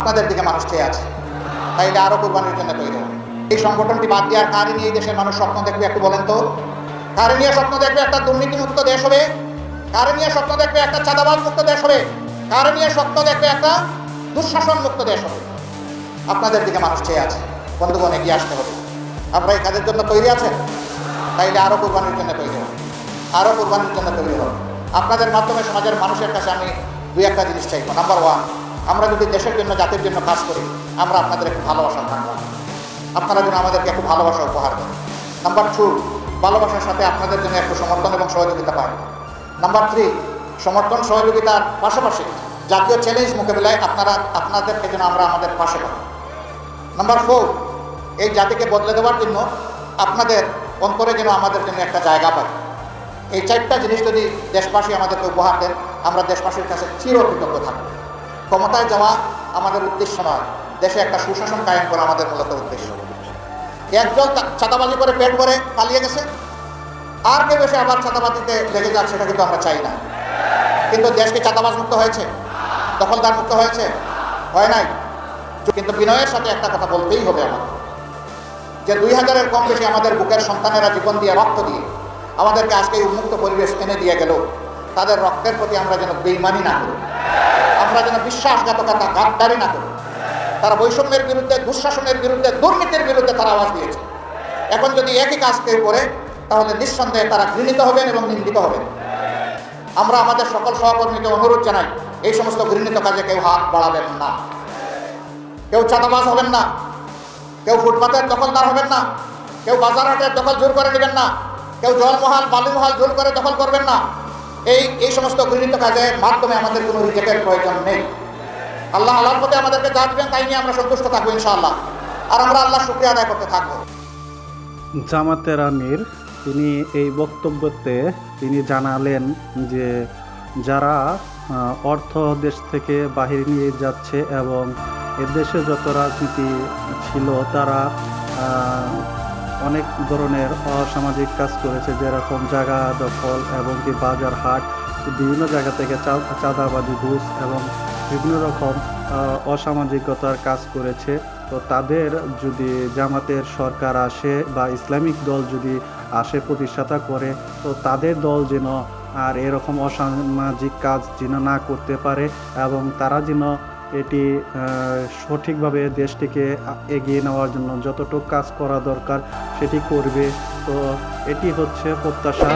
আপনাদের দিকে মানুষ চেয়ে আছে, তাইলে আরো কোরবানির জন্য তৈরি হবে। এই সংগঠনটি বাদ দিয়ে আর কারে নিয়ে এই দেশের মানুষ স্বপ্ন দেখবে একটু বলেন তো? কারে নিয়ে স্বপ্ন দেখবে একটা দুর্নীতিমুক্ত দেশ হবে? কারে নিয়ে স্বপ্ন দেখবে একটা চাঁদাবাজ মুক্ত দেশ হবে? কারে নিয়ে স্বপ্ন দেখবে একটা দুঃশাসন মুক্ত দেশ হবে? আপনাদের দিকে মানুষ চেয়ে আছে। বন্ধুগণ, এগিয়ে আসতে হবে। আপনারা এই কাজের জন্য তৈরি আছেন? তাইলে আরো কোরবানির জন্য তৈরি হবে, আরো কোরবানির জন্য তৈরি হবে। আপনাদের মাধ্যমে সমাজের মানুষের কাছে আমি দুই একটা জিনিস চাইবো। নাম্বার ওয়ান, আমরা যদি দেশের জন্য জাতির জন্য কাজ করি, আমরা আপনাদের একটু ভালোবাসা থাকবো, আপনারা যেন আমাদেরকে একটু ভালোবাসা উপহার দেন। নাম্বার টু, ভালোবাসার সাথে আপনাদের জন্য একটু সমর্থন এবং সহযোগিতা পাই। নাম্বার থ্রি, সমর্থন সহযোগিতার পাশাপাশি জাতীয় চ্যালেঞ্জ মোকাবিলায় আপনাদেরকে যেন আমরা আমাদের পাশে পাই। নাম্বার ফোর, এই জাতিকে বদলে দেওয়ার জন্য আপনাদের অন্তরে যেন আমাদের জন্য একটা জায়গা পাই। এই চারটা জিনিস যদি দেশবাসী আমাদেরকে উপহার দেন, আমরা দেশবাসীর কাছে চিরকৃতজ্ঞ থাকব। ক্ষমতায় যাওয়া আমাদের উদ্দেশ্য নয়, দেশে একটা সুশাসন কায়েম করা আমাদের মূলত উদ্দেশ্য। একজন চাঁদাবাজি করে পেট ভরে পালিয়ে গেছে, আর কেউ এসে আবার চাঁদাবাজিতে লেগে যাক, সেটা কিন্তু আমরা চাই না। কিন্তু দেশকে চাঁদাবাজ মুক্ত হয়েছে, দখলদার মুক্ত হয়েছে? হয় নাই। কিন্তু বিনয়ের সাথে একটা কথা বলতেই হবে আমাদের, যে 2000-এর কম বেশি আমাদের বুকের সন্তানেরা জীবন দিয়ে, রক্ত দিয়ে আমাদেরকে আজকে এই উন্মুক্ত পরিবেশ এনে দিয়ে গেল, তাদের রক্তের প্রতি আমরা যেন বেইমানি না করি, আমরা যেন বিশ্বাসঘাতকতা, গাদ্দারি না করি। তারা বৈষম্যের বিরুদ্ধে, দুঃশাসনের বিরুদ্ধে, দুর্নীতির বিরুদ্ধে তারা আওয়াজ দিয়েছে। এখন যদি একই কাজ কেউ করে, তাহলে নিঃসন্দেহে তারা ঘৃণিত হবেন এবং নিন্দিত হবেন। আমরা আমাদের সকল সহকর্মীকে অনুরোধ জানাই, এই সমস্ত ঘৃণিত কাজে কেউ হাত বাড়াবেন না, কেউ চাঁদাবাজ হবেন না, কেউ ফুটপাতের দখলদার হবেন না, কেউ বাজারহাটের দখল জোর করে নেবেন না, কেউ জলমহাল বালুমহাল জোর করে দখল করবেন না। এই সমস্ত ঘৃণিত কাজের মাধ্যমে আমাদের কোনো রিজেক্টের প্রয়োজন নেই। আল্লাহ আল্লাহর পথে আমাদেরকে যা দিবেন তাই নিয়ে আমরা সন্তুষ্ট থাকবো ইনশাআল্লাহ, আর আমরা আল্লাহর শুকরিয়া আদায় করতে থাকবো। জামাতের আমির তিনি এই বক্তব্যতে তিনি জানালেন যে যারা অর্থ দেশ থেকে বাহিরে নিয়ে যাচ্ছে এবং এদেশে যত রাজনীতি ছিল তারা অনেক ধরনের অসামাজিক কাজ করেছে, যেরকম জায়গা দখল এবং কি বাজার হাট, বিভিন্ন জায়গা থেকে চাঁদাবাজি, ঘুষ এবং বিভিন্ন রকম অসামাজিকতার কাজ করেছে। তো তাদের যদি জামাতের সরকার আসে বা ইসলামিক দল যদি আসে, প্রতিষ্ঠাতা করে, তো তাদের দল যেন আর এরকম অসামাজিক কাজ যেন না করতে পারে এবং তারা যেন এটি সঠিকভাবে দেশটিকে এগিয়ে নেওয়ার জন্য যতটুকু কাজ করা দরকার সেটি করবে। তো এটি হচ্ছে প্রত্যাশা।